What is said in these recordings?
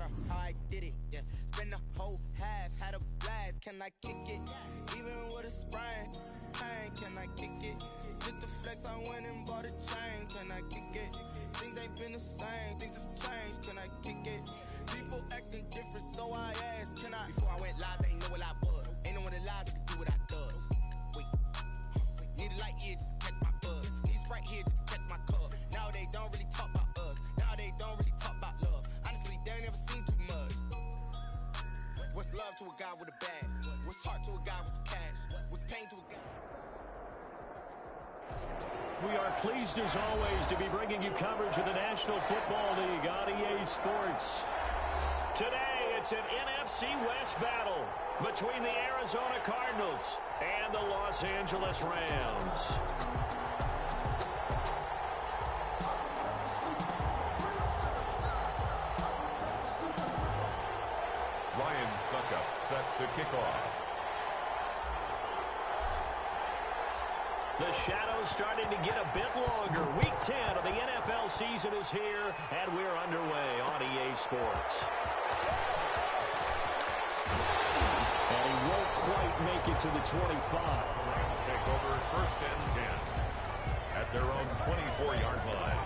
her how I did it, yeah. Spend the whole half, had a blast, can I kick it? Even with a sprain, pain, can I kick it? Just the flex, I went and bought a chain, can I kick it? Things ain't been the same, things have changed, can I kick it? People acting different, so I asked, can I? Before I went live, they ain't know what I was. Ain't no one alive that can do what I does. Wait, need a light here just to catch my buzz. Need Sprite here just to catch my cup. Now they don't really talk about us. Now they don't really talk about love. Honestly, they ain't never seen too much. What's love to a guy with a bag? What's heart to a guy with some cash? What's pain to a guy? We are pleased, as always, to be bringing you coverage of the National Football League on EA Sports. Today, it's an NFC West battle between the Arizona Cardinals and the Los Angeles Rams. Ryan Suckup set to kick off. The shadow's starting to get a bit longer. Week 10 of the NFL season is here, and we're underway on EA Sports. And he won't quite make it to the 25. Rams take over 1st and 10 at their own 24-yard line.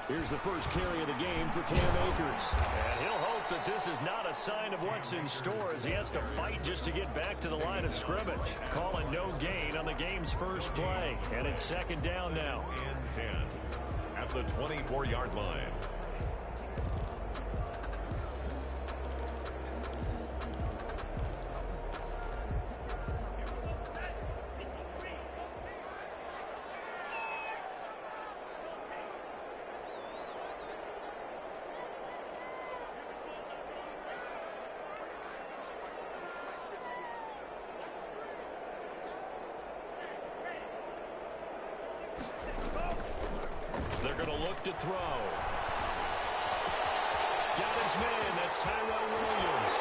Here's the first carry of the game for Cam Akers. And he'll hope that this is not a sign of what's in store as he has to fight just to get back to the line of scrimmage. Call it no gain on the game's first play. And it's 2nd down now. And 10 at the 24-yard line. They're going to look to throw. Got his man. That's Tyrell Williams.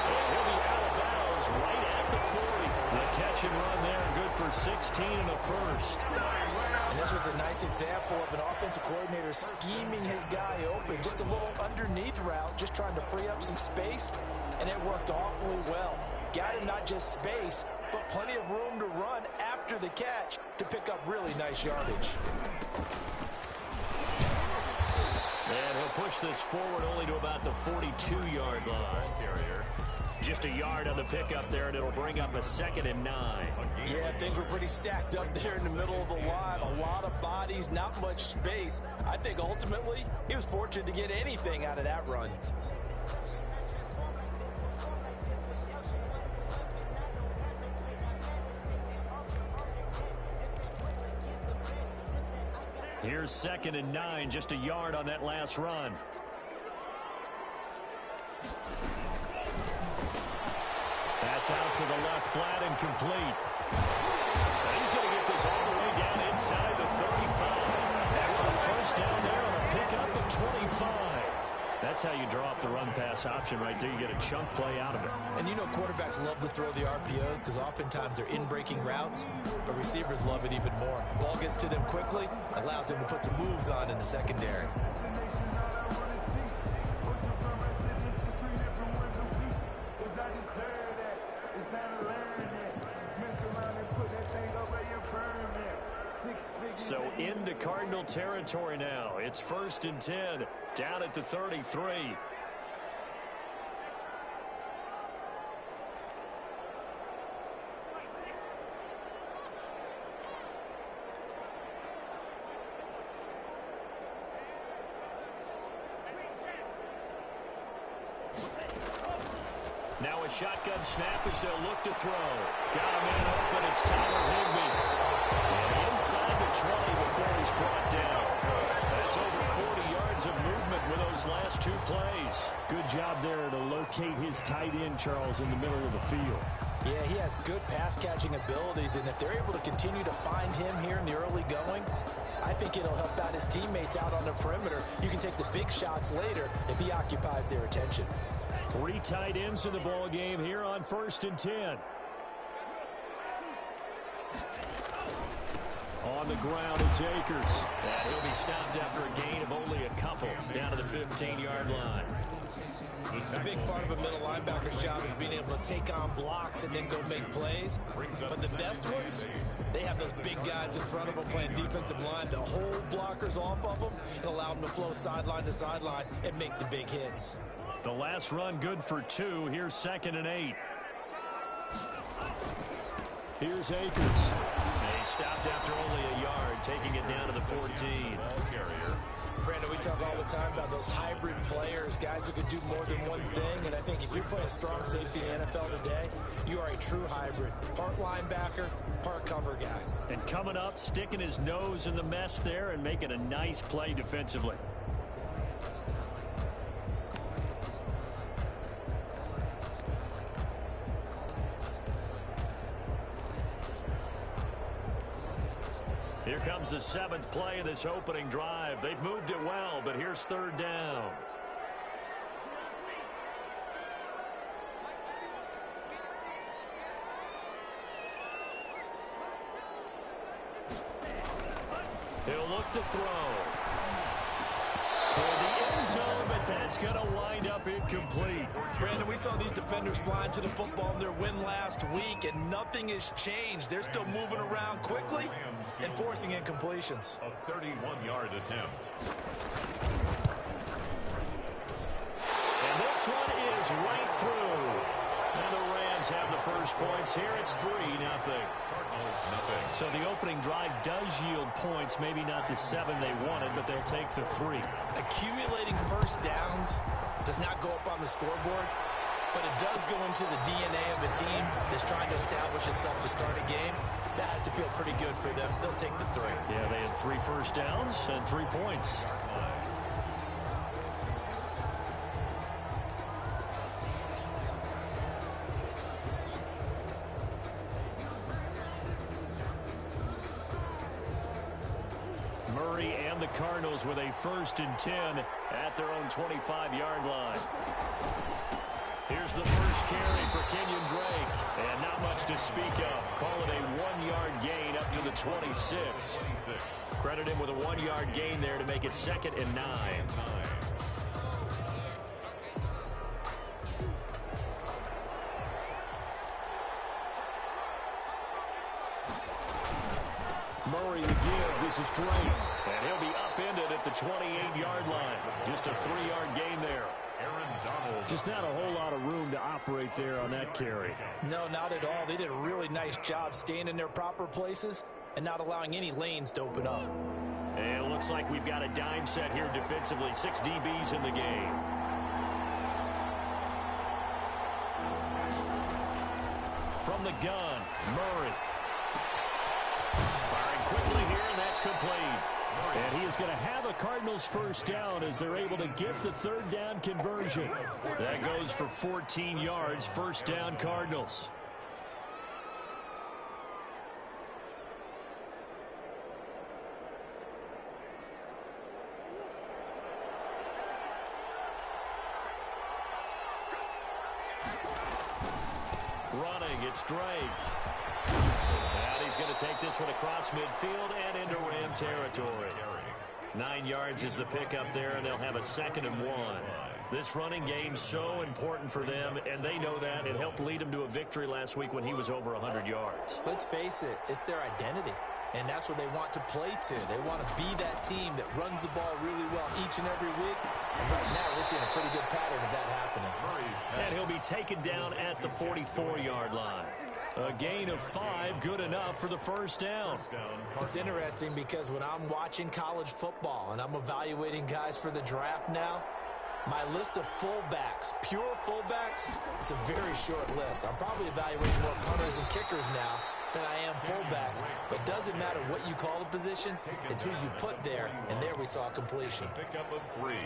And he'll be out of bounds right at the 40. The catch and run there, good for 16 and a first. And this was a nice example of an offensive coordinator scheming his guy open. Just a little underneath route, just trying to free up some space, and it worked awfully well. Got him not just space, but plenty of room to run after the catch to pick up really nice yardage. And he'll push this forward only to about the 42-yard line. Carrier. Just a yard on the pickup there, and it'll bring up a 2nd and 9. Yeah, things were pretty stacked up there in the middle of the line. A lot of bodies, not much space. I think ultimately he was fortunate to get anything out of that run. Here's 2nd and 9, just a yard on that last run. That's out to the left, flat and complete. And he's going to get this all the way down inside the 35. And with a 1st down there on a pickup at 25. That's how you draw up the run-pass option right there. You get a chunk play out of it. And you know quarterbacks love to throw the RPOs because oftentimes they're in-breaking routes, but receivers love it even more. The ball gets to them quickly, allows them to put some moves on in the secondary. So into Cardinal territory now. It's 1st and 10, down at the 33. Now a shotgun snap as they'll look to throw. Got him in open. It's Tyler Higbee. And inside the 20 before he's brought down. That's over 40 yards of movement with those last two plays. Good job there to locate his tight end, Charles, in the middle of the field. Yeah, he has good pass-catching abilities, and if they're able to continue to find him here in the early going, I think it'll help out his teammates out on the perimeter. You can take the big shots later if he occupies their attention. 3 tight ends in the ball game here on 1st and 10. On the ground, it's Akers. And he'll be stopped after a gain of only a couple down to the 15-yard line. A big part of a middle linebacker's job is being able to take on blocks and then go make plays. But the best ones, they have those big guys in front of them playing defensive line to hold blockers off of them and allow them to flow sideline to sideline and make the big hits. The last run good for 2. Here's 2nd and 8. Here's Akers. He stopped after only a yard, taking it down to the 14. Brandon, we talk all the time about those hybrid players, guys who can do more than one thing, and I think if you're playing strong safety in the NFL today, you are a true hybrid. Part linebacker, part cover guy. And coming up, sticking his nose in the mess there and making a nice play defensively. Here comes the 7th play of this opening drive. They've moved it well, but here's 3rd down. He'll look to throw. Toward the end zone, but that's going to wind up incomplete. Brandon, we saw these defenders flying to the football in their win last week, and nothing has changed. They're still moving around quickly and forcing incompletions. A 31-yard attempt. And this one is right through. And the Rams have the first points here. It's 3-0. Cardinals, nothing. So the opening drive does yield points, maybe not the 7 they wanted, but they'll take the 3. Accumulating first downs does not go up on the scoreboard, but it does go into the DNA of a team that's trying to establish itself to start a game. That has to feel pretty good for them. They'll take the 3. Yeah, they had 3 first downs and 3 points. Murray and the Cardinals with a 1st and 10 at their own 25-yard line. Here's the first carry for Kenyon Drake. And not much to speak of. Call it a 1-yard gain up to the 26. Credit him with a 1-yard gain there to make it 2nd and 9. Murray to give. This is Drake. And he'll be upended at the 28-yard line. Just a 3-yard gain there. Aaron Donald. Just not a whole lot of room to operate there on that carry. No, not at all. They did a really nice job staying in their proper places and not allowing any lanes to open up. And it looks like we've got a dime set here defensively. 6 DBs in the game. From the gun, Murray. Firing quickly here, and that's complete. And he is going to have a Cardinals first down as they're able to get the 3rd down conversion. That goes for 14 yards. First down, Cardinals. Running, it's Drake. And he's going to take this one across midfield and into Ram territory. 9 yards is the pickup there, and they'll have a 2nd and 1. This running game's so important for them, and they know that. It helped lead them to a victory last week when he was over 100 yards. Let's face it, it's their identity, and that's what they want to play to. They want to be that team that runs the ball really well each and every week, and right now we're seeing a pretty good pattern of that happening. And he'll be taken down at the 44-yard line. A gain of 5, good enough for the first down. It's interesting because when I'm watching college football and I'm evaluating guys for the draft now, My list of fullbacks, pure fullbacks, it's a very short list. I'm probably evaluating more punters and kickers now than I am fullbacks. But doesn't matter what you call the position, it's who you put there. And there we saw a completion. Pickup of 3.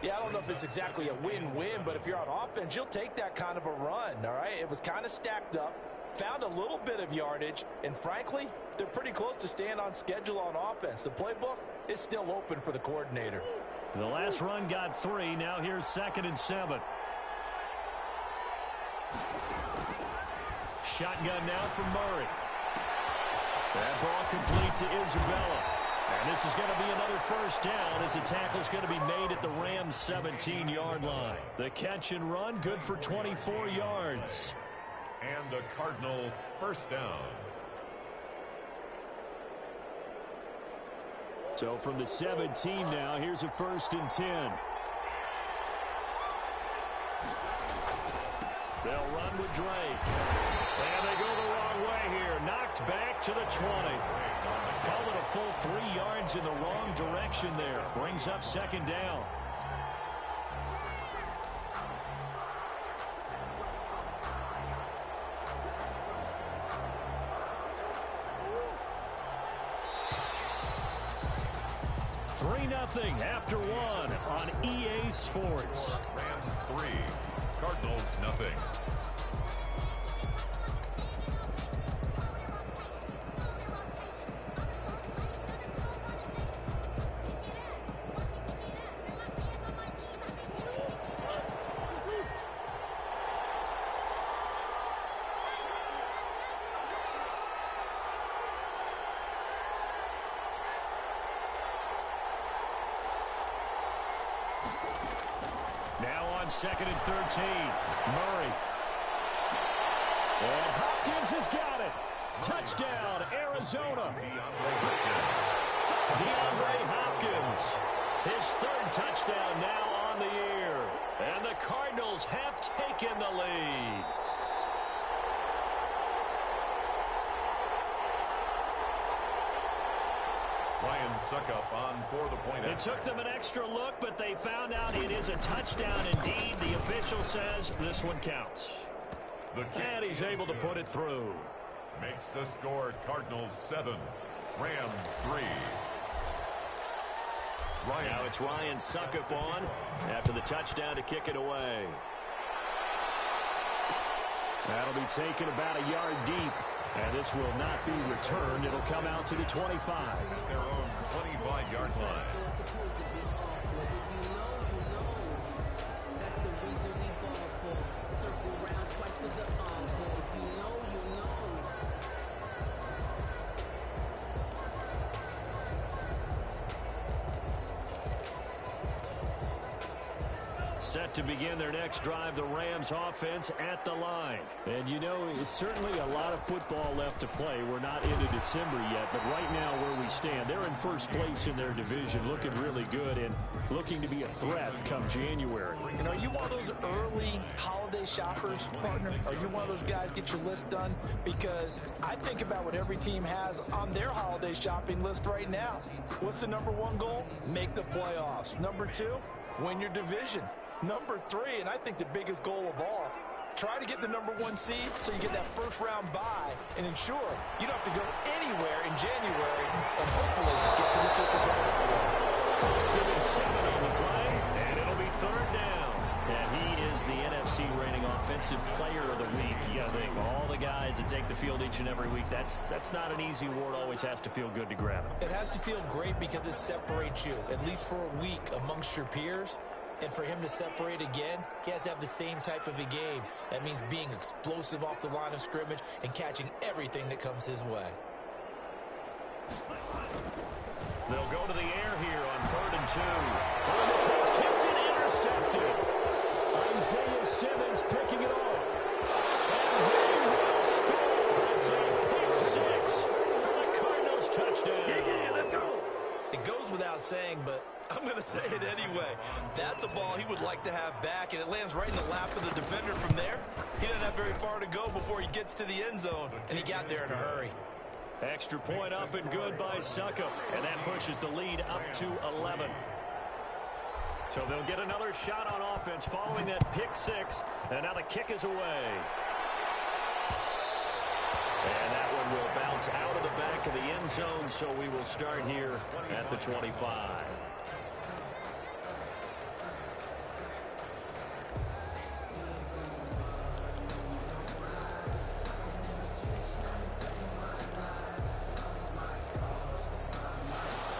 Yeah, I don't know if it's exactly a win-win, but if you're on offense, you'll take that kind of a run, all right? It was kind of stacked up, found a little bit of yardage, and frankly, they're pretty close to staying on schedule on offense. The playbook is still open for the coordinator. The last run got 3. Now here's 2nd and 7. Shotgun now from Murray. That ball complete to Isabella. And this is going to be another first down as the tackle's going to be made at the Rams' 17-yard line. The catch and run, good for 24 yards. And a Cardinal first down. So from the 17 now, here's a 1st and 10. They'll run with Drake. And they go the wrong way here. Knocked back to the 20. Called it a full 3 yards in the wrong direction there. Brings up 2nd down. Nothing after 1 on EA Sports. Rams 3, Cardinals nothing. Now on 2nd and 13. Murray. And Hopkins has got it. Touchdown, Arizona. DeAndre Hopkins. His 3rd touchdown now on the year. And the Cardinals have taken the lead. Ryan Suckup on for the point. It took them an extra look, but they found out it is a touchdown indeed. The official says this one counts. And he's able to put it through. Makes the score Cardinals 7, Rams 3. Now it's Ryan Suckup on after the touchdown to kick it away. That'll be taken about a yard deep. And this will not be returned. It'll come out to the 25. Their own 25-yard line. Set to begin their next drive, the Rams offense at the line. And you know, it's certainly a lot of football left to play. We're not into December yet, but right now where we stand, they're in first place in their division, looking really good and looking to be a threat come January. And are you one of those early holiday shoppers, partner? Are you one of those guys get your list done? Because I think about what every team has on their holiday shopping list right now. What's the #1 goal? Make the playoffs. #2, win your division. #3, and I think the biggest goal of all, try to get the #1 seed so you get that first-round bye and ensure you don't have to go anywhere in January and hopefully get to the Super Bowl. Given 7 on the play, and it'll be 3rd down. And he is the NFC reigning offensive player of the week. You gotta think, all the guys that take the field each and every week, that's not an easy award. Always has to feel good to grab it. It has to feel great because it separates you, at least for a week, amongst your peers. And for him to separate again, he has to have the same type of a game. That means being explosive off the line of scrimmage and catching everything that comes his way. They'll go to the air here on 3rd and 2. Oh, this one's tipped and intercepted. Isaiah Simmons picking it off. And they will score. It's a pick 6 for the Cardinals touchdown. Yeah, let's go. It goes without saying, but I'm going to say it anyway. That's a ball he would like to have back, and it lands right in the lap of the defender from there. He doesn't have very far to go before he gets to the end zone, and he got there in a hurry. Extra point up and good by Suckup, and that pushes the lead up to 11. So they'll get another shot on offense following that pick six. And now the kick is away. And that one will bounce out of the back of the end zone, so we will start here at the 25.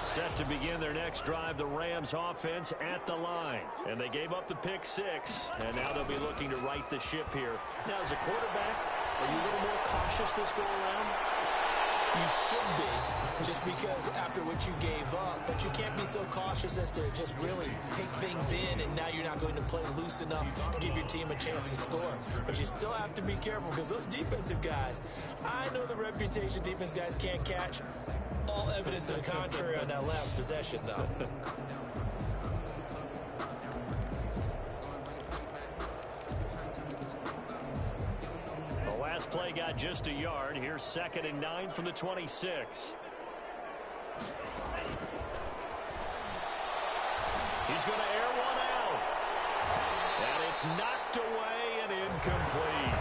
Set to begin their next drive, the Rams offense at the line. And they gave up the pick six, and now they'll be looking to right the ship here. Now, as a quarterback, are you a little more cautious this go-around? You should be, just because after what you gave up. But you can't be so cautious as to just really take things in, and now you're not going to play loose enough to give your team a chance to score. But you still have to be careful, because those defensive guys, I know the reputation defense guys can't catch. All evidence to the contrary on that last possession, though. The last play got just a yard. Here's 2nd and 9 from the 26. He's going to air one out. And it's knocked away and incomplete.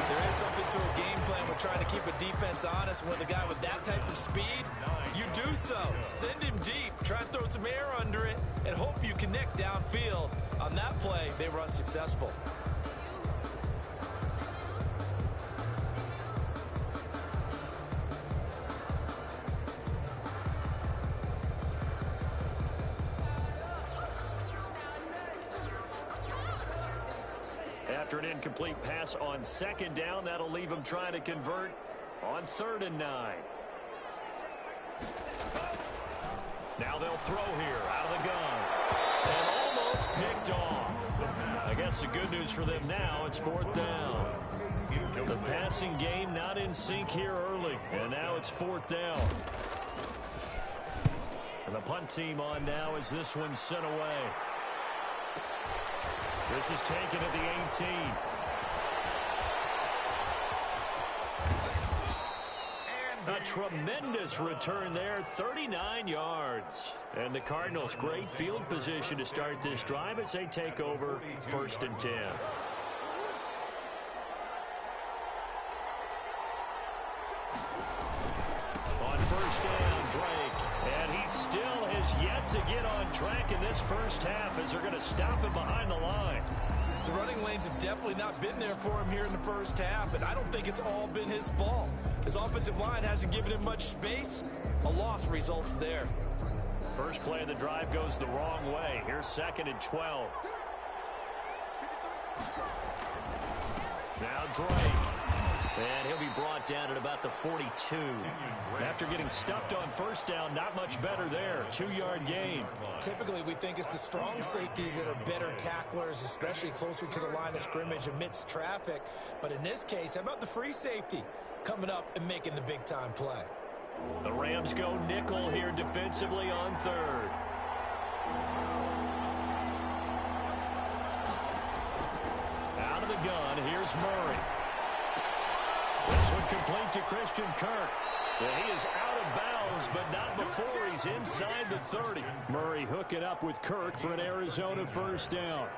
There is something to a game plan with trying to keep a defense honest. With a guy with that type of speed, you do so. Send him deep, try and throw some air under it, and hope you connect downfield. On that play, they were unsuccessful. After an incomplete pass on 2nd down, that'll leave him trying to convert on 3rd and 9. Now they'll throw here out of the gun. And almost picked off. I guess the good news for them now, it's 4th down. The passing game not in sync here early. And now it's 4th down. And the punt team on now as this one's sent away. This is taken at the 18. A tremendous return there, 39 yards. And the Cardinals, great field position to start this drive as they take over 1st and 10. On 1st down, Drake. And he still has yet to get on track in this first half as they're going to stop him behind the line. The running lanes have definitely not been there for him here in the first half, and I don't think it's all been his fault. His offensive line hasn't given him much space. A loss results there. First play of the drive goes the wrong way. Here's 2nd and 12. Now Drake. And he'll be brought down at about the 42. After getting stuffed on 1st down, not much better there. 2-yard gain. Typically, we think it's the strong safeties that are better tacklers, especially closer to the line of scrimmage amidst traffic. But in this case, how about the free safety coming up and making the big-time play? The Rams go nickel here defensively on 3rd. Out of the gun, here's Murray. This one complete to Christian Kirk. Well, he is out of bounds, but not before he's inside the 30. Murray hooking up with Kirk for an Arizona 1st down.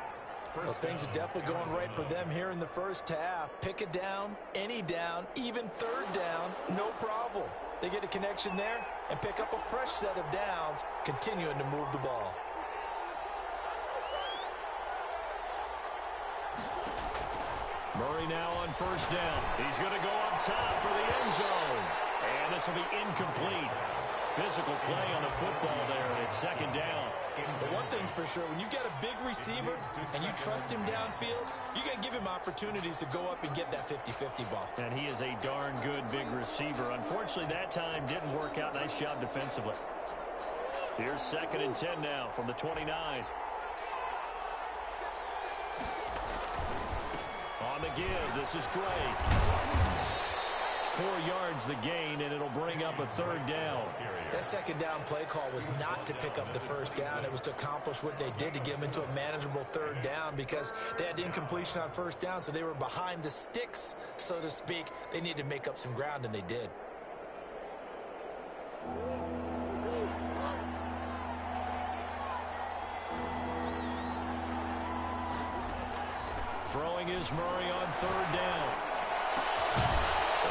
Well, things are definitely going right for them here in the first half. Pick a down, any down, even 3rd down, no problem. They get a connection there and pick up a fresh set of downs, continuing to move the ball. Murray now on 1st down. He's going to go up top for the end zone. And this will be incomplete. Physical play on the football there, and it's 2nd down. But one thing's for sure, when you get a big receiver and you trust him downfield, you got to give him opportunities to go up and get that 50-50 ball. And he is a darn good big receiver. Unfortunately, that time didn't work out. Nice job defensively. Here's 2nd and 10 now from the 29. On the give, this is Drake. 4 yards the gain, and it'll bring up a 3rd down. That 2nd down play call was not to pick up the 1st down. It was to accomplish what they did to get them into a manageable 3rd down because they had incompletion on 1st down, so they were behind the sticks, so to speak. They needed to make up some ground, and they did. Throwing is Murray on third down.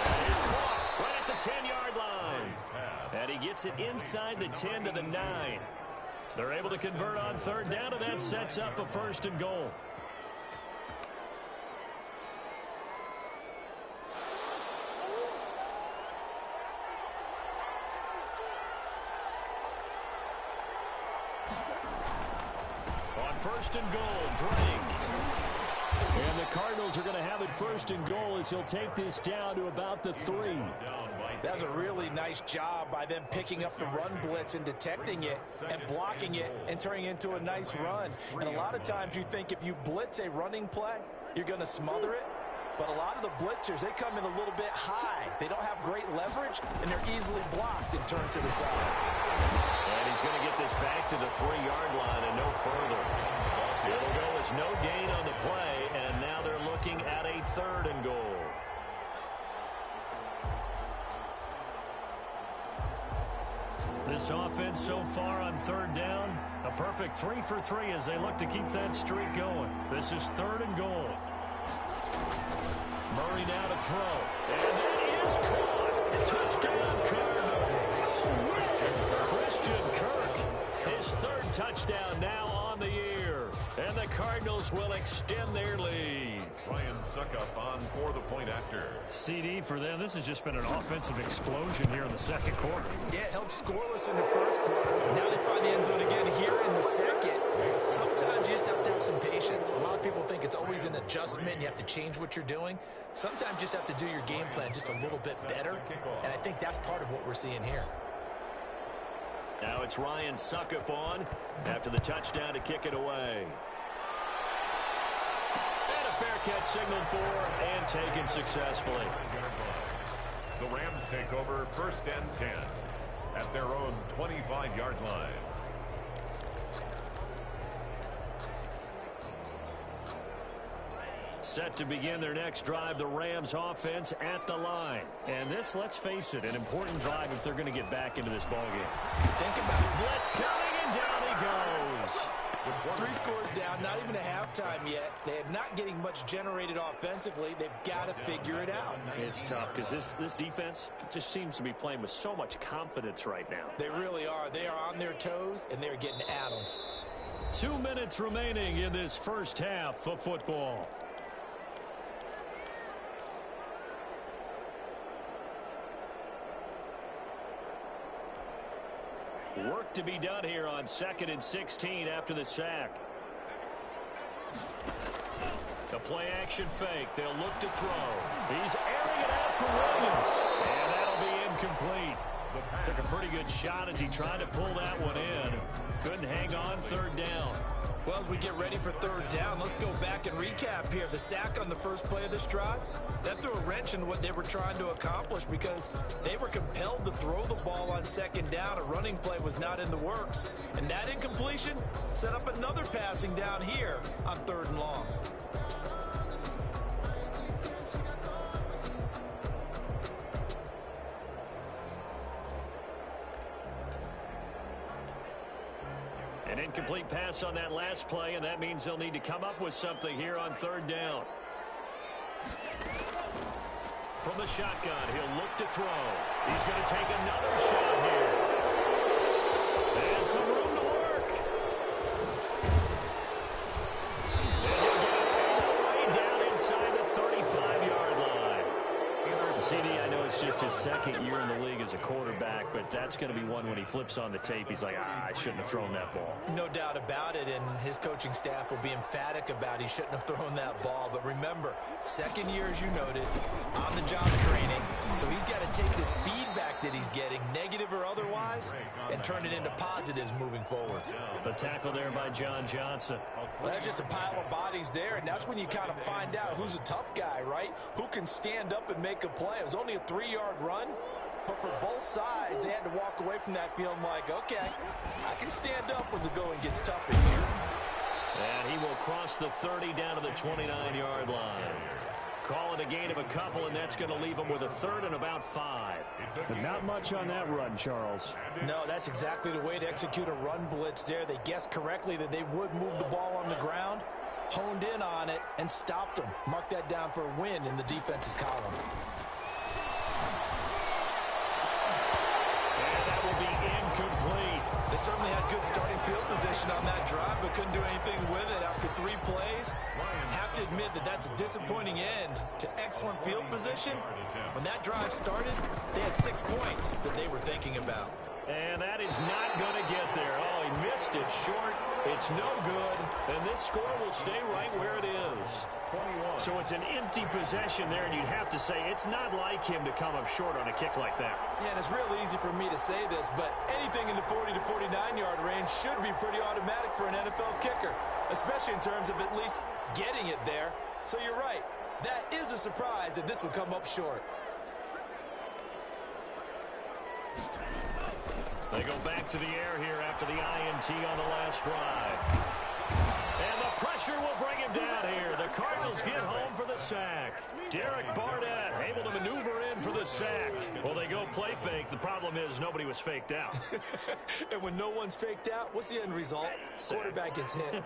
That is caught right at the 10-yard line. And he gets it inside the 10 to the 9. They're able to convert on third down, and that sets up a 1st and goal. On 1st and goal, Drake. And the Cardinals are going to have it 1st and goal as he'll take this down to about the 3. That's a really nice job by them picking up the run blitz and detecting it and blocking it and turning it into a nice run. And a lot of times you think if you blitz a running play, you're going to smother it. But a lot of the blitzers, they come in a little bit high. They don't have great leverage, and they're easily blocked and turned to the side. And he's going to get this back to the 3-yard line and no further. It'll go as no gain on the play, and now they're looking at a 3rd and goal. This offense so far on 3rd down, a perfect 3 for 3 as they look to keep that streak going. This is 3rd and goal. Murray now to throw. And that is caught. Touchdown Cardinals. Christian Kirk, his 3rd touchdown now on the year. And the Cardinals will extend their lead. Ryan Suckup on for the point after. CD for them. This has just been an offensive explosion here in the 2nd quarter. Yeah, held scoreless in the 1st quarter. Now they find the end zone again here in the 2nd. Sometimes you just have to have some patience. A lot of people think it's always an adjustment. You have to change what you're doing. Sometimes you just have to do your game plan just a little bit better. And I think that's part of what we're seeing here. Now it's Ryan Suckup on after the touchdown to kick it away. And a fair catch signaled for and taken successfully. The Rams take over 1st and 10 at their own 25-yard line. Set to begin their next drive, the Rams offense at the line. And this, let's face it, an important drive if they're going to get back into this ballgame. Think about it. Blitz coming, and down he goes. 3 scores down, not even a halftime yet. They are not getting much generated offensively. They've got to figure it out. It's tough because this defense just seems to be playing with so much confidence right now. They really are. They are on their toes, and they're getting at them. 2 minutes remaining in this 1st half of football. Work to be done here on 2nd and 16 after the sack. The play-action fake. They'll look to throw. He's airing it out for Williams. And that'll be incomplete. Took a pretty good shot as he tried to pull that one in. Couldn't hang on 3rd down. Well, as we get ready for 3rd down, let's go back and recap here. The sack on the first play of this drive, that threw a wrench in what they were trying to accomplish because they were compelled to throw the ball on 2nd down. A running play was not in the works. And that incompletion set up another passing down here on 3rd and long. An incomplete pass on that last play, and that means they'll need to come up with something here on 3rd down. From the shotgun, he'll look to throw. He's going to take another shot here. And some room to work. And he'll get it all the way down inside the 35-yard line. CD, I know it's just his 2nd year in the league as a quarterback, but that's going to be one when he flips on the tape. He's like, I shouldn't have thrown that ball. No doubt about it, and his coaching staff will be emphatic about he shouldn't have thrown that ball. But remember, 2nd year, as you noted, on-the-job training. So he's got to take this feedback that he's getting, negative or otherwise, and turn it into positives moving forward. The tackle there by John Johnson. Well, that's just a pile of bodies there, and that's when you kind of find out who's a tough guy, right? Who can stand up and make a play. It was only a 3-yard run, but for both sides, they had to walk away from that feeling like, okay, I can stand up when the going gets tough in here. And he will cross the 30 down to the 29-yard line. Call it a gain of a couple, and that's going to leave him with a 3rd and about 5. Not much on that run, Charles. No, that's exactly the way to execute a run blitz there. They guessed correctly that they would move the ball on the ground, honed in on it and stopped them. Mark that down for a win in the defense's column. And that will be incomplete. They certainly had good starting field position on that drive, but couldn't do anything with it after 3 plays. Have to admit that that's a disappointing end to excellent field position. When that drive started, they had 6 points that they were thinking about. And that is not going to get there. Oh, he missed it short. It's no good. And this score will stay right where it is. So it's an empty possession there, and you'd have to say it's not like him to come up short on a kick like that. Yeah, and it's real easy for me to say this, but anything in the 40 to 49-yard range should be pretty automatic for an NFL kicker, especially in terms of at least getting it there. So you're right. That is a surprise that this would come up short. They go back to the air here after the INT on the last drive. And the pressure will bring him down here. The Cardinals get home for the sack. Derek Barnett able to maneuver in for the sack. Well, they go play fake. The problem is nobody was faked out. And when no one's faked out, what's the end result? Quarterback gets hit.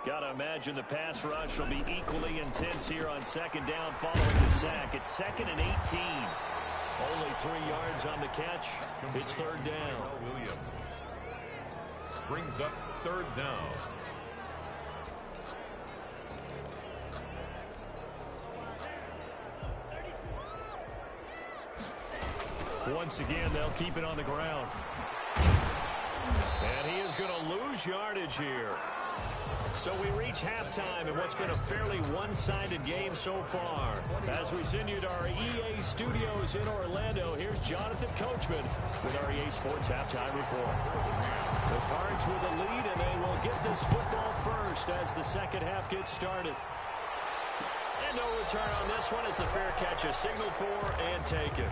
Got to imagine the pass rush will be equally intense here on second down following the sack. It's 2nd and 18. Only 3 yards on the catch. It's 3rd down. Williams brings up 3rd down. Once again, they'll keep it on the ground. And he is going to lose yardage here. So we reach halftime in what's been a fairly one-sided game so far. As we send you to our EA studios in Orlando, here's Jonathan Coachman with our EA Sports Halftime Report. The Cards with the lead, and they will get this football first as the second half gets started. And no return on this one as the fair catch is signaled for and taken.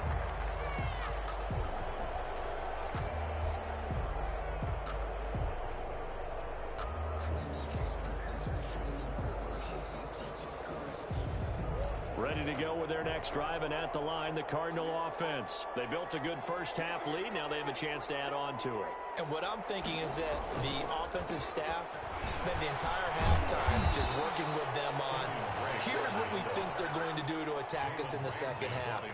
Ready to go with their next drive, and at the line, the Cardinal offense. They built a good first-half lead. Now they have a chance to add on to it. And what I'm thinking is that the offensive staff spent the entire halftime just working with them on, here's what we think they're going to do to attack us in the second half.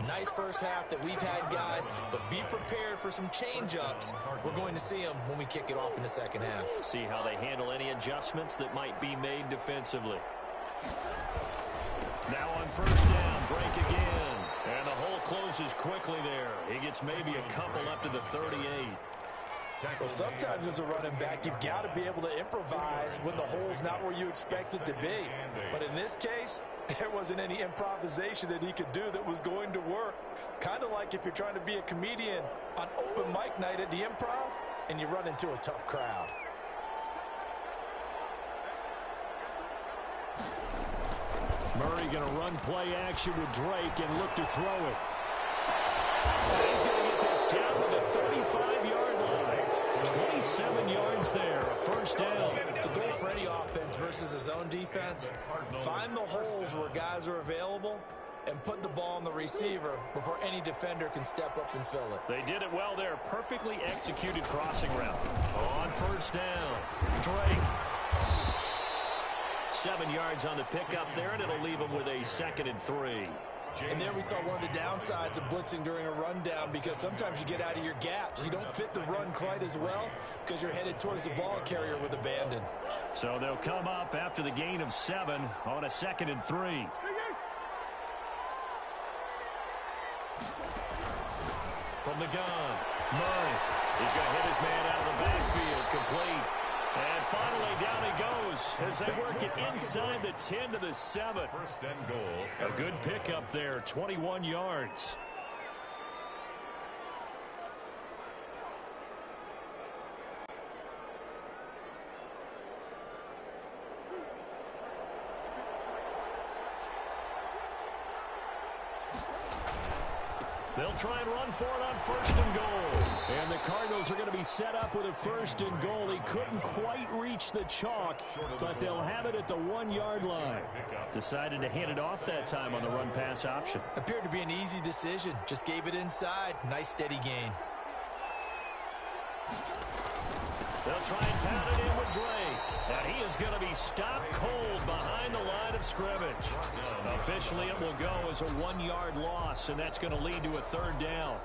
Nice first half that we've had, guys, but be prepared for some change-ups. We're going to see them when we kick it off in the second half. See how they handle any adjustments that might be made defensively. Now on first down, Drake again. And the hole closes quickly there. He gets maybe a couple up to the 38. Well, sometimes as a running back, you've got to be able to improvise when the hole's not where you expect it to be. But in this case, there wasn't any improvisation that he could do that was going to work. Kind of like if you're trying to be a comedian on open mic night at the Improv and you run into a tough crowd. Murray going to run play action with Drake and look to throw it. He's going to get this down to the 35-yard line. 27 yards there, a first down. The goal for any offense versus his own defense, find the holes where guys are available and put the ball on the receiver before any defender can step up and fill it. They did it well there. Perfectly executed crossing route. On first down, Drake. 7 yards on the pickup there, and it'll leave him with a 2nd and 3. And there we saw one of the downsides of blitzing during a rundown, because sometimes you get out of your gaps. You don't fit the run quite as well because you're headed towards the ball carrier with abandon. So they'll come up after the gain of 7 on a 2nd and 3. From the gun, Murray. He's going to hit his man out of the backfield, complete. And finally, down he goes as they work it inside the 10 to the 7. First and goal. A good pickup there, 21 yards. They'll try and run for it on first and goal. And the Cardinals are going to be set up with a first and goal. He couldn't quite reach the chalk, but they'll have it at the 1-yard line. Decided to hand it off that time on the run-pass option. Appeared to be an easy decision. Just gave it inside. Nice steady gain. They'll They'll try and pound it in with Drake. And he is going to be stopped cold behind the line of scrimmage. Officially, it will go as a 1-yard loss, and that's going to lead to a third down.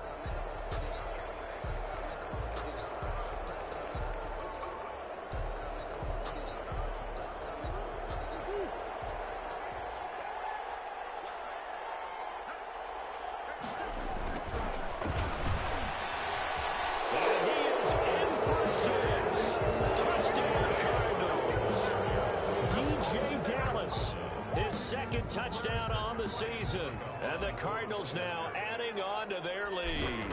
Touchdown on the season, and the Cardinals now adding on to their lead.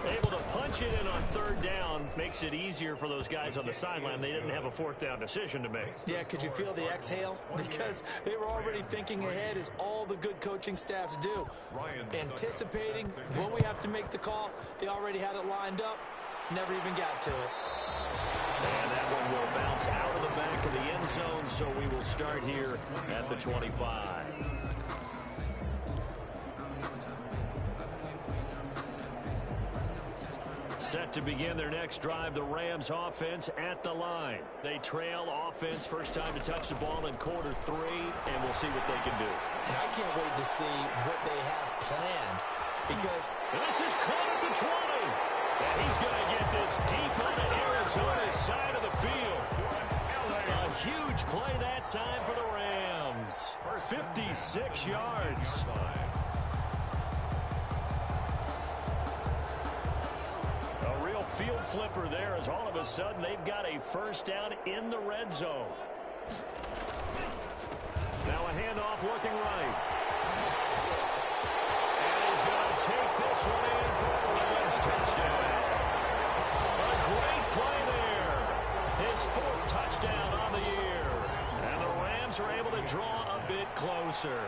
Able to punch it in on third down makes it easier for those guys on the sideline. They didn't have a fourth down decision to make. Yeah, could you feel the exhale? Because they were already thinking ahead, as all the good coaching staffs do. Anticipating what we have to make the call. They already had it lined up, never even got to it. And that one will bounce out of the back of the end zone, so we will start here at the 25. Set to begin their next drive, the Rams offense at the line. They trail offense, first time to touch the ball in quarter 3, and we'll see what they can do. And I can't wait to see what they have planned, because this is caught at the 20. And he's going to get this deep on the Arizona's side of the field. A huge play that time for the Rams. 56 yards. A real field flipper there, as all of a sudden they've got a first down in the red zone. Now a handoff looking right. And he's going to take this one in for a Rams touchdown. A great play there. His 4th touchdown on the year. And the Rams are able to draw a bit closer.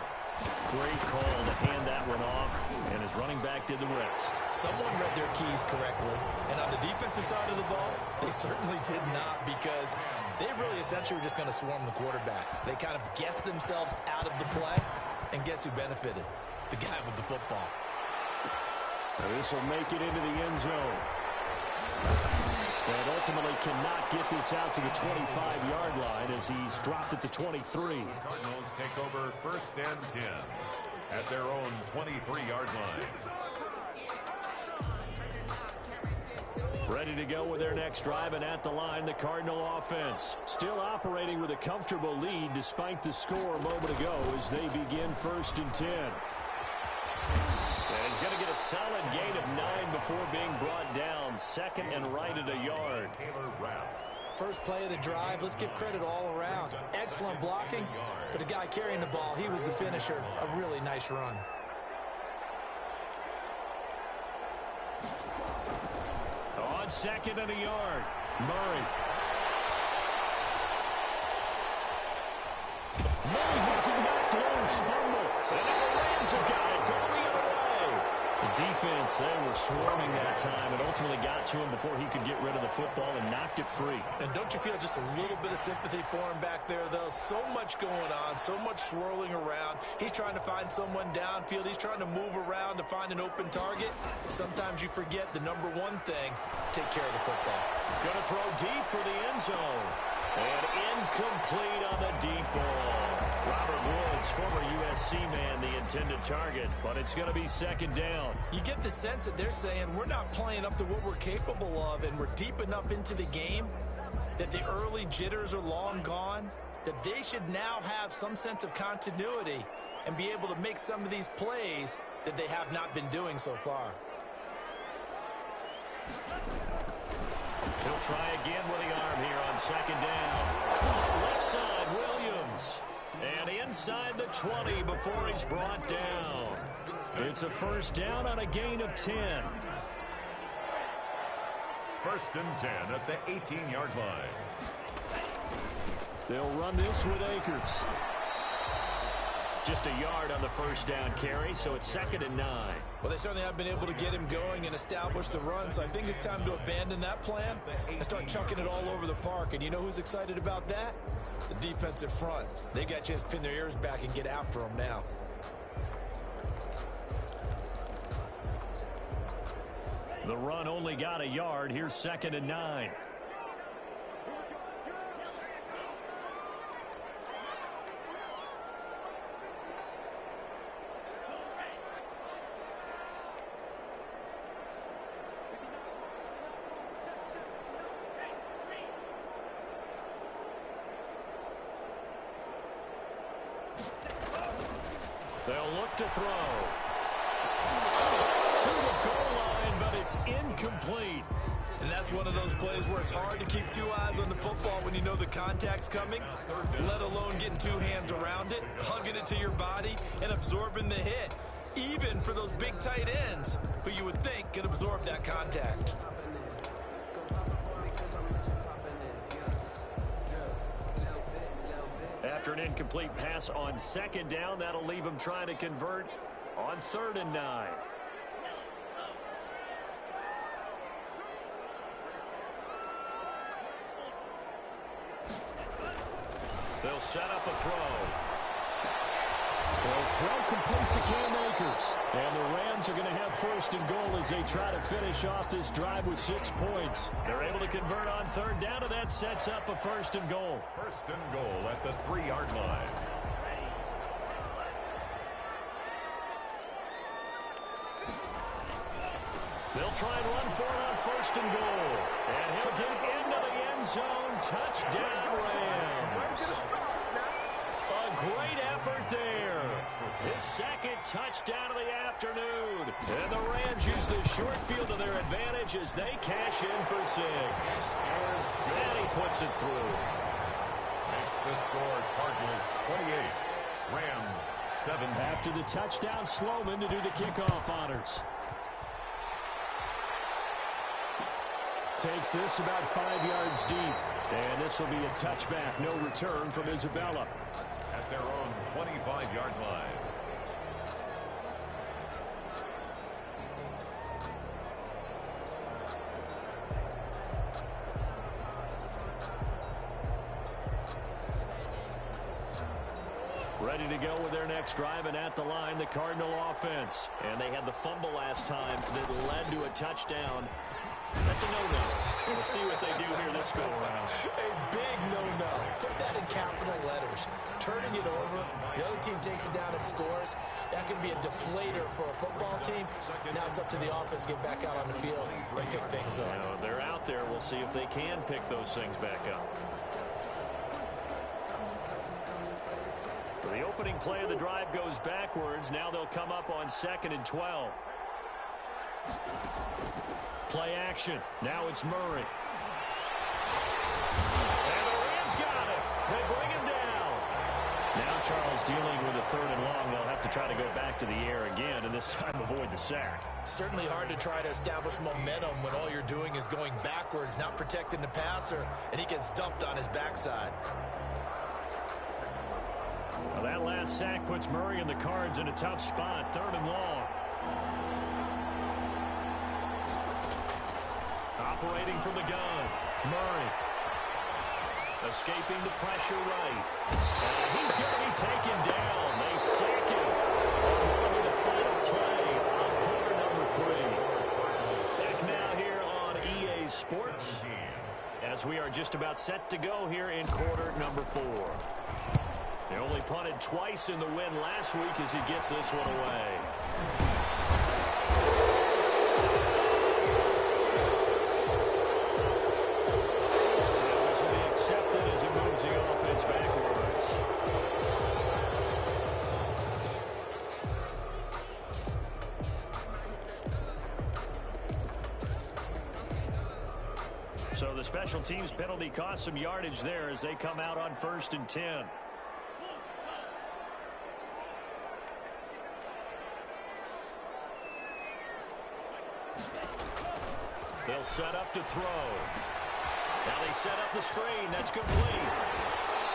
Great call to hand that one off, and his running back did the rest. Someone read their keys correctly, and on the defensive side of the ball, they certainly did not, because they really essentially were just going to swarm the quarterback. They kind of guessed themselves out of the play, and guess who benefited? The guy with the football. This will make it into the end zone. And ultimately cannot get this out to the 25-yard line as he's dropped at the 23. Cardinals take over first and 10 at their own 23-yard line. Ready to go with their next drive, and at the line, the Cardinal offense. Still operating with a comfortable lead despite the score a moment ago as they begin first and 10. And he's going to get a solid gain of 9 before being brought down. Second and right at a yard. First play of the drive, let's give credit all around. Excellent blocking, but the guy carrying the ball, he was the finisher. A really nice run. On second and a yard, Murray. Murray has it knocked loose, fumble. And now the Rams have got it going the other way. The defense, they were swarming that time and ultimately got to him before he could get rid of the football and knocked it free. And don't you feel just a little bit of sympathy for him back there, though? So much going on, so much swirling around. He's trying to find someone downfield. He's trying to move around to find an open target. Sometimes you forget the number one thing: take care of the football. Going to throw deep for the end zone. And incomplete on the deep ball. Robert Woods, former USC man, the intended target, but it's going to be second down. You get the sense that they're saying we're not playing up to what we're capable of, and we're deep enough into the game that the early jitters are long gone, that they should now have some sense of continuity and be able to make some of these plays that they have not been doing so far. He'll try again with the arm here on second down. Left side, Williams. And inside the 20 before he's brought down. It's a first down on a gain of 10. First and 10 at the 18-yard line. They'll run this with Akers. Just a yard on the first down carry, so it's second and 9. Well, they certainly haven't been able to get him going and establish the run, so I think it's time to abandon that plan and start chucking it all over the park. And you know who's excited about that? The defensive front. They got to just pin their ears back and get after him now. The run only got a yard. Here's second and 9. They'll look to throw. To the goal line, but it's incomplete. And that's one of those plays where it's hard to keep two eyes on the football when you know the contact's coming, let alone getting two hands around it, hugging it to your body, and absorbing the hit, even for those big tight ends who you would think can absorb that contact. After an incomplete pass on second down, that'll leave him trying to convert on 3rd and 9. They'll set up a throw. They'll throw complete to Cam Akers. And the Rams are going to have 1st and goal as they try to finish off this drive with 6 points. They're able to convert on 3rd down, and that sets up a 1st and goal. 1st and goal at the 3-yard line. They'll try and run for it on 1st and goal. And he'll get into the end zone. Touchdown, Rams. A great effort there. His 2nd touchdown of the afternoon. And the Rams use the short field to their advantage as they cash in for 6. And he puts it through. Makes the score Cardinals 28. Rams 7. After the touchdown, Sloman to do the kickoff honors. Takes this about 5 yards deep. And this will be a touchback. No return from Isabella. At their own 25-yard line. Ready to go with their next drive, and at the line, the Cardinal offense. And they had the fumble last time that led to a touchdown. That's a no-no. We'll see what they do here this go-around. A big no-no. Put that in capital letters. Turning it over, the other team takes it down and scores. That can be a deflator for a football team. Now it's up to the offense to get back out on the field and pick things up. They're out there. We'll see if they can pick those things back up. So the opening play of the drive goes backwards. Now they'll come up on 2nd and 12. Play action. Now it's Murray. And the Rams got it. They bring him down. Now Charles dealing with a 3rd and long. They'll have to try to go back to the air again, and this time avoid the sack. Certainly hard to try to establish momentum when all you're doing is going backwards, not protecting the passer, and he gets dumped on his backside. Well, that last sack puts Murray and the Cards in a tough spot. 3rd and long. Operating from the gun, Murray. Escaping the pressure right. And he's going to be taken down. They sack him. Over the final play of quarter number 3. Back now here on EA Sports, as we are just about set to go here in quarter number 4. They only punted twice in the win last week as he gets this one away. As it moves the offense backwards. So the special teams penalty cost some yardage there as they come out on 1st and 10. They'll set up to throw. Now they set up the screen. That's complete.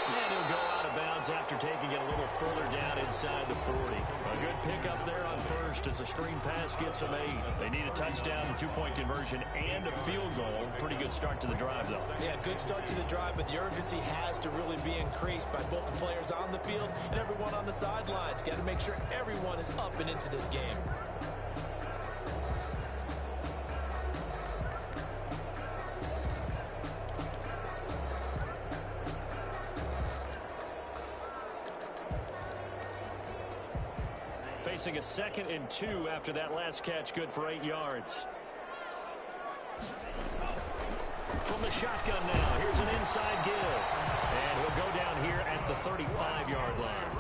And he'll go out of bounds after taking it a little further down inside the 40. A good pickup there on 1st as the screen pass gets them 8. They need a touchdown, a 2-point conversion, and a field goal. Pretty good start to the drive, though. Yeah, good start to the drive, but the urgency has to really be increased by both the players on the field and everyone on the sidelines. Got to make sure everyone is up and into this game. Facing a 2nd and 2 after that last catch, good for 8 yards. From the shotgun now, here's an inside give. And he'll go down here at the 35-yard line.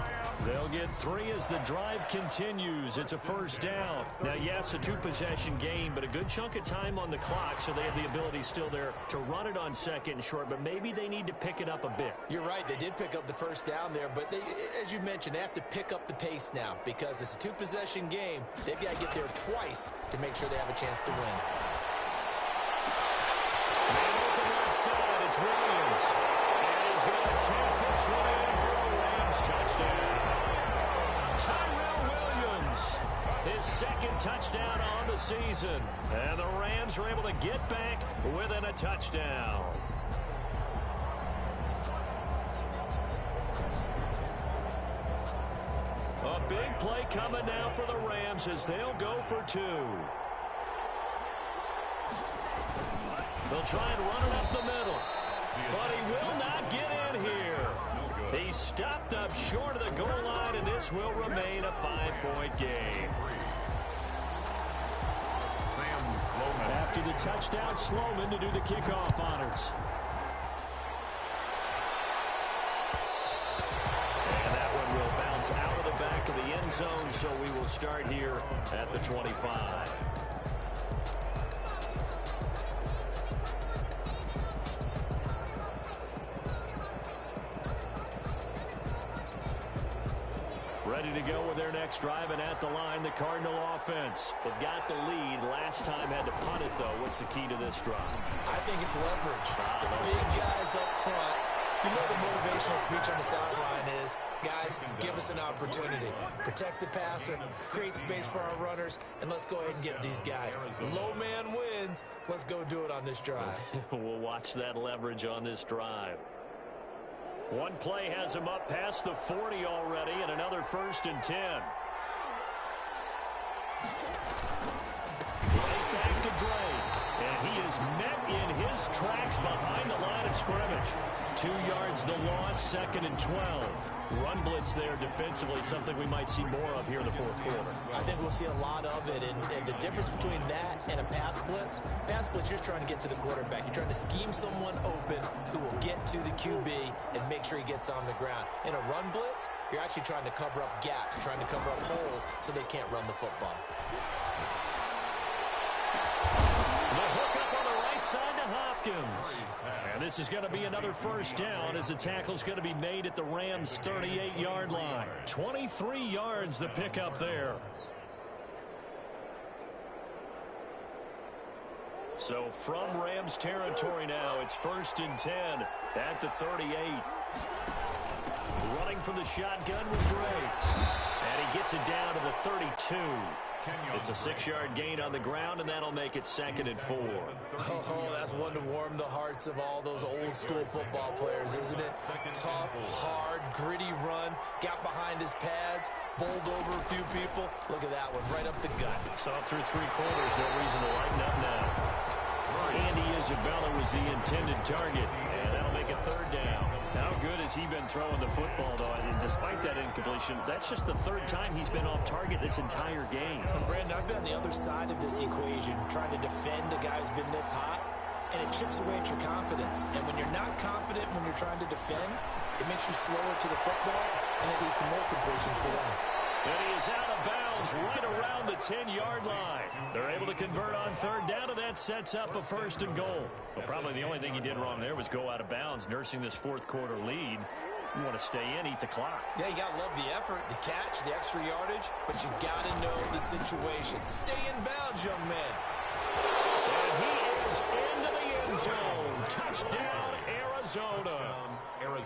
They'll get 3 as the drive continues. It's a first down. Now, yes, a 2-possession game, but a good chunk of time on the clock, so they have the ability still there to run it on second and short, but maybe they need to pick it up a bit. You're right. They did pick up the first down there, but they, as you mentioned, they have to pick up the pace now because it's a 2-possession game. They've got to get there twice to make sure they have a chance to win. Man open left side, it's Williams. And he's going to tap this one in for a Rams touchdown. Tyrell Williams, his second touchdown on the season. And the Rams are able to get back within a touchdown. A big play coming now for the Rams as they'll go for 2. They'll try and run it up the middle. But he will not get in here. He's stopped up short of the goal line, and this will remain a 5-point game. After the touchdown, Sloman to do the kickoff honors. And that one will bounce out of the back of the end zone, so we will start here at the 25. Ready to go with their next drive, and at the line, the Cardinal offense. They've got the lead. Last time had to punt it, though. What's the key to this drive? I think it's leverage. The big guys up front. You know the motivational speech on the sideline is, guys, give us an opportunity. Protect the passer, create space for our runners, and let's go ahead and get these guys. Low man wins. Let's go do it on this drive. We'll watch that leverage on this drive. One play has him up past the 40 already, and another 1st and 10. Right back to Drake. And he is met in his tracks behind the line of scrimmage. 2 yards the loss, 2nd and 12. Run blitz there defensively, something we might see more of here in the 4th quarter. I think we'll see a lot of it, and the difference between that and a pass blitz, you're just trying to get to the quarterback. You're trying to scheme someone open who will get to the QB and make sure he gets on the ground. In a run blitz, you're actually trying to cover up gaps, trying to cover up holes so they can't run the football. The hook up on the right side to Hopkins. And this is going to be another first down as the tackle's going to be made at the Rams' 38-yard line. 23 yards the pickup there. So from Rams territory now, it's 1st and 10 at the 38. Running from the shotgun with Drake. And he gets it down to the 32. It's a 6-yard gain on the ground, and that'll make it 2nd and 4. Oh, that's one to warm the hearts of all those old-school football players, isn't it? Tough, hard, gritty run, got behind his pads, bowled over a few people. Look at that one, right up the gut. So up through 3 quarters, no reason to lighten up now. Andy Isabella was the intended target, and that'll make a 3rd down. How good has he been throwing the football, though? And despite that incompletion, that's just the 3rd time he's been off target this entire game. And Brandon, I've been on the other side of this equation, trying to defend a guy who's been this hot, and it chips away at your confidence. And when you're not confident when you're trying to defend, it makes you slower to the football, and it leads to more completions for them. And he is out of bounds right around the 10-yard line. They're able to convert on 3rd down, and that sets up a 1st and goal. Well, probably the only thing he did wrong there was go out of bounds, nursing this 4th quarter lead. You want to stay in, eat the clock. Yeah, you got to love the effort, the catch, the extra yardage, but you got to know the situation. Stay in bounds, young man. And he is into the end zone. Touchdown, Arizona.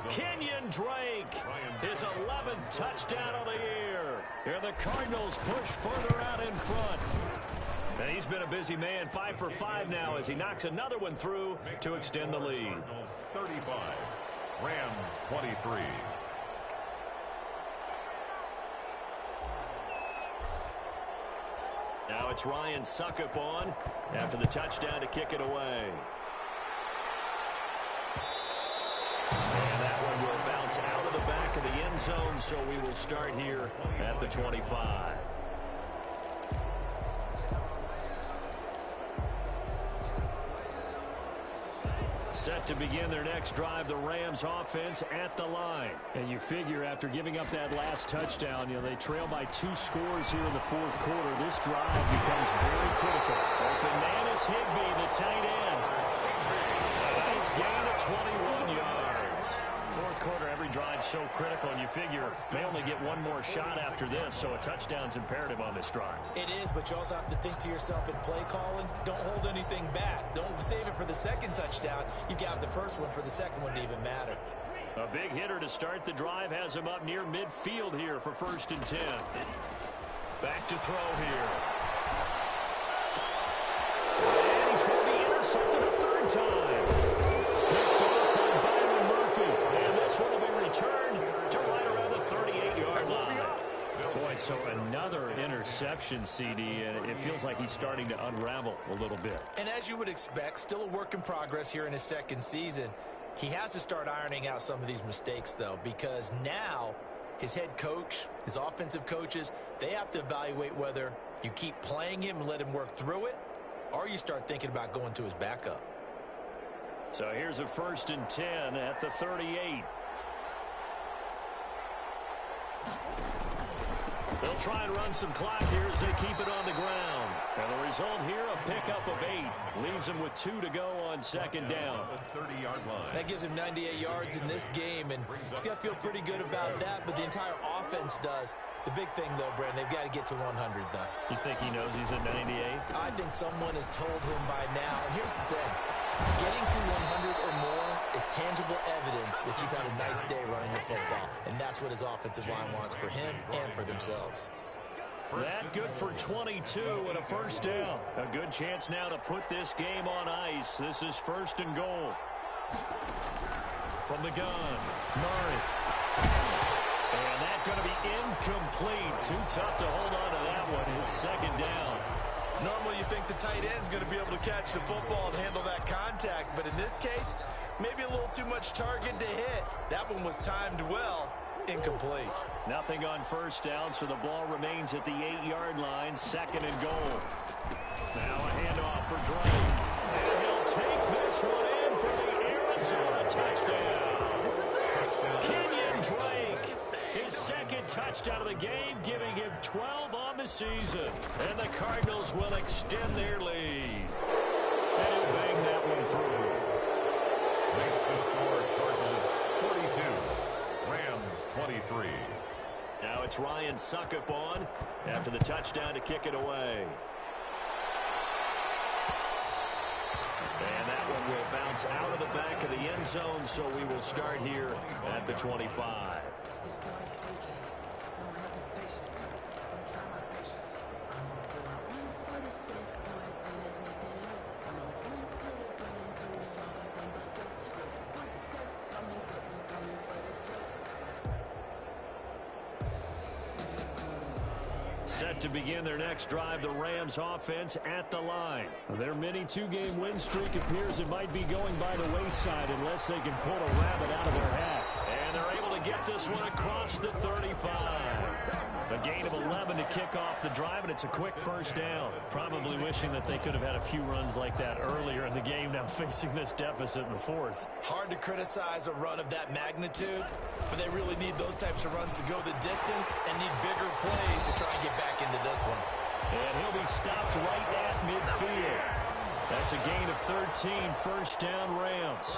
Kenyon Drake, his 11th touchdown of the year. Here the Cardinals push further out in front. And he's been a busy man, 5 for 5 now as he knocks another one through to extend the lead. 35, Rams 23. Now it's Ryan Suckup on after the touchdown to kick it away. And that one will bounce out of the back of the end zone, so we will start here at the 25. Set to begin their next drive, the Rams offense at the line. And you figure after giving up that last touchdown, they trail by 2 scores here in the fourth quarter. This drive becomes very critical. Open man is Higbee, the tight end. A nice gain of 21 yards. Fourth quarter, every drive's so critical, and you figure they only get one more shot after this, so a touchdown's imperative on this drive. It is, but you also have to think to yourself in play calling, don't hold anything back. Don't save it for the second touchdown. You got the first one for the second one to even matter. A big hitter to start the drive has him up near midfield here for 1st and 10. Back to throw here. And he's going to be intercepted a 3rd time. Picked off by Byron Murphy. And this one will be returned to right around the 38-yard line. Boy, so another interception, CD, and it feels like he's starting to unravel a little bit. And as you would expect, still a work in progress here in his 2nd season. He has to start ironing out some of these mistakes, though, because now his head coach, his offensive coaches, they have to evaluate whether you keep playing him and let him work through it, or you start thinking about going to his backup. So here's a 1st and 10 at the 38. They'll try and run some clock here as they keep it on the ground. And the result here, a pickup of 8. Leaves him with 2 to go on 2nd down. 30-yard line. That gives him 98 yards in this game, and he's got to feel pretty good about that, but the entire offense does. The big thing, though, Brandon, they've got to get to 100, though. You think he knows he's at 98? I think someone has told him by now. And here's the thing. Getting to 100 or more is tangible evidence that you've had a nice day running the football, and that's what his offensive line wants for him and for themselves. That good for 22 and a 1st down. A good chance now to put this game on ice. This is 1st and goal. From the gun, Murray. And that's going to be incomplete. Too tough to hold on to that one. It's 2nd down. Normally you think the tight end's going to be able to catch the football and handle that contact, but in this case, maybe a little too much target to hit. That one was timed well. Incomplete. Nothing on 1st down, so the ball remains at the 8-yard line, 2nd and goal. Now a handoff for Drake. And he'll take this one in for the Arizona touchdown. Kenyon Drake, his 2nd touchdown of the game, giving him 12 on the season. And the Cardinals will extend their lead. And he'll bang that one through. Makes the score Cardinals 42. Rams 23. Now it's Ryan Suckup on after the touchdown to kick it away. And that one will bounce out of the back of the end zone, so we will start here at the 25. Set to begin their next drive, the Rams offense at the line. Their mini 2-game win streak appears it might be going by the wayside unless they can pull a rabbit out of their hat. And they're able to get this one across the 35. A gain of 11 to kick off the drive, and it's a quick 1st down. Probably wishing that they could have had a few runs like that earlier in the game, now facing this deficit in the 4th. Hard to criticize a run of that magnitude, but they really need those types of runs to go the distance and need bigger plays to try and get back into this one. And he'll be stopped right at midfield. That's a gain of 13, 1st down Rams.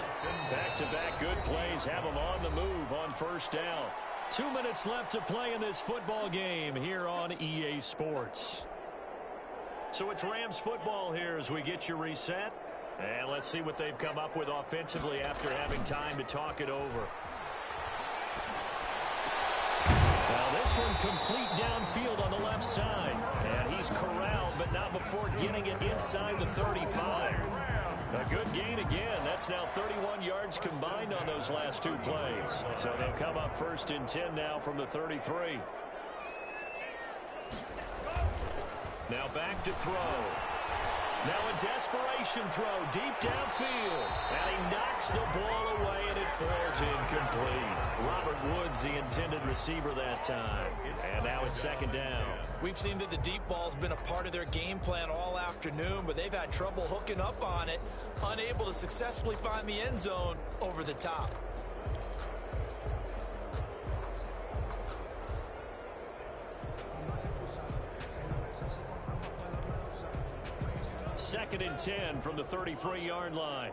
Back-to-back good plays have them on the move on 1st down. 2 minutes left to play in this football game here on EA Sports. So it's Rams football here as we get you reset. And let's see what they've come up with offensively after having time to talk it over. Now this one complete downfield on the left side. And he's corralled, but not before getting it inside the 35. A good gain again. That's now 31 yards combined on those last 2 plays. So they'll come up 1st and 10 now from the 33. Now back to throw. Now a desperation throw deep downfield. And he knocks the ball away, and it falls incomplete. Robert Woods, the intended receiver that time. And now it's second down. We've seen that the deep ball's been a part of their game plan all afternoon, but they've had trouble hooking up on it, unable to successfully find the end zone over the top. Second and 10 from the 33-yard line.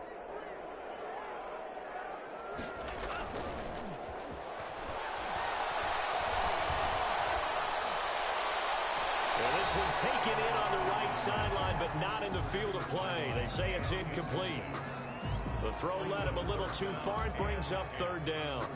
Well, this one taken in on the right sideline, but not in the field of play. They say it's incomplete. The throw led him a little too far. It brings up third down.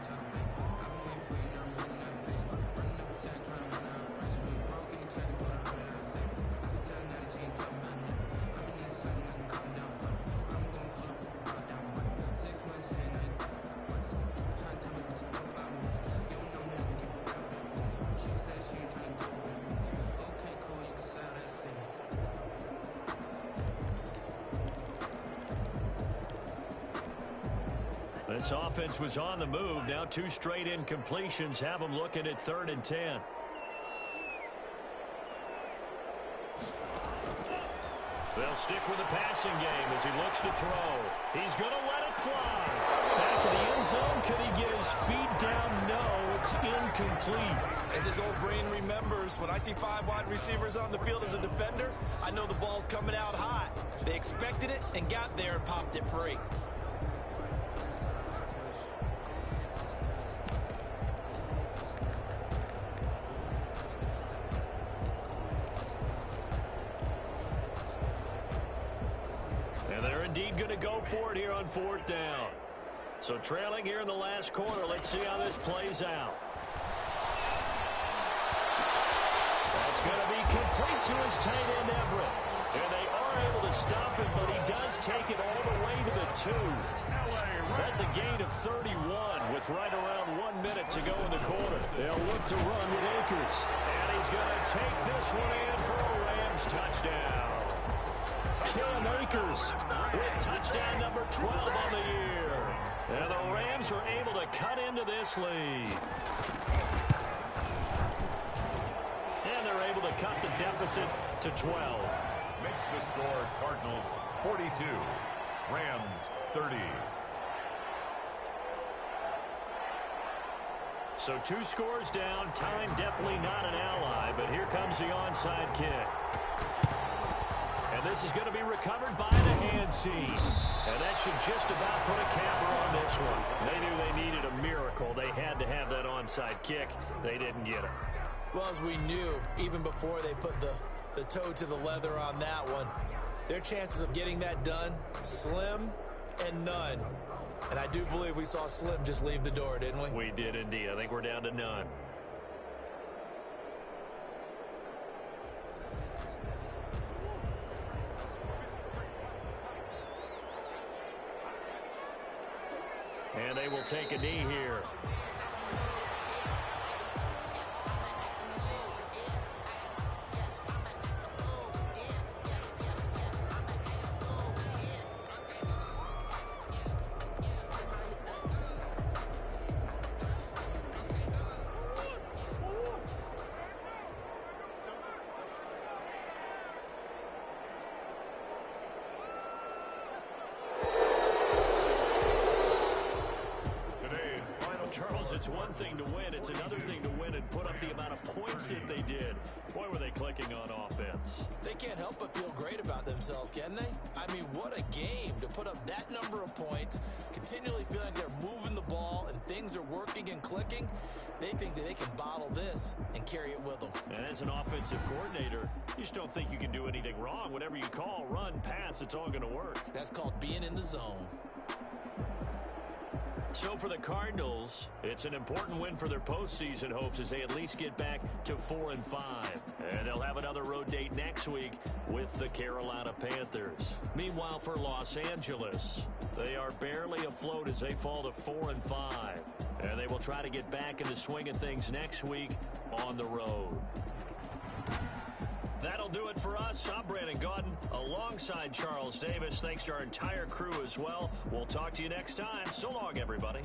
This offense was on the move. Now two straight incompletions have them looking at 3rd and 10. They'll stick with the passing game as he looks to throw. He's going to let it fly. Back to the end zone. Can he get his feet down? No, it's incomplete. As his old brain remembers, when I see 5 wide receivers on the field as a defender, I know the ball's coming out hot. They expected it and got there and popped it free. Indeed going to go for it here on 4th down. So trailing here in the last quarter. Let's see how this plays out. That's going to be complete to his tight end Everett. And they are able to stop him, but he does take it all the way to the 2. That's a gain of 31 with right around 1 minute to go in the quarter. They'll look to run with Akers. And he's going to take this one in for a Rams touchdown. Cam Akers with touchdown number 12 on the year. And the Rams are able to cut into this lead. And they're able to cut the deficit to 12. Makes the score Cardinals 42, Rams 30. So 2 scores down. Time definitely not an ally, but here comes the onside kick. And this is going to be recovered by the hands team. And that should just about put a capper on this one. They knew they needed a miracle. They had to have that onside kick. They didn't get it. Well, as we knew, even before they put the toe to the leather on that one, their chances of getting that done, slim and none. And I do believe we saw Slim just leave the door, didn't we? We did indeed. I think we're down to none. And they will take a knee here. It's one thing to win. It's another thing to win and put up the amount of points that they did. Boy, were they clicking on offense. They can't help but feel great about themselves, can they? I mean, what a game to put up that number of points, continually feel like they're moving the ball and things are working and clicking. They think that they can bottle this and carry it with them. And as an offensive coordinator, you just don't think you can do anything wrong. Whatever you call, run, pass, it's all going to work. That's called being in the zone. So for the Cardinals, it's an important win for their postseason hopes as they at least get back to 4-5. And they'll have another road date next week with the Carolina Panthers. Meanwhile, for Los Angeles, they are barely afloat as they fall to 4-5. And they will try to get back in the swing of things next week on the road. That'll do it for us. I'm Brandon Gaudin alongside Charles Davis. Thanks to our entire crew as well. We'll talk to you next time. So long, everybody.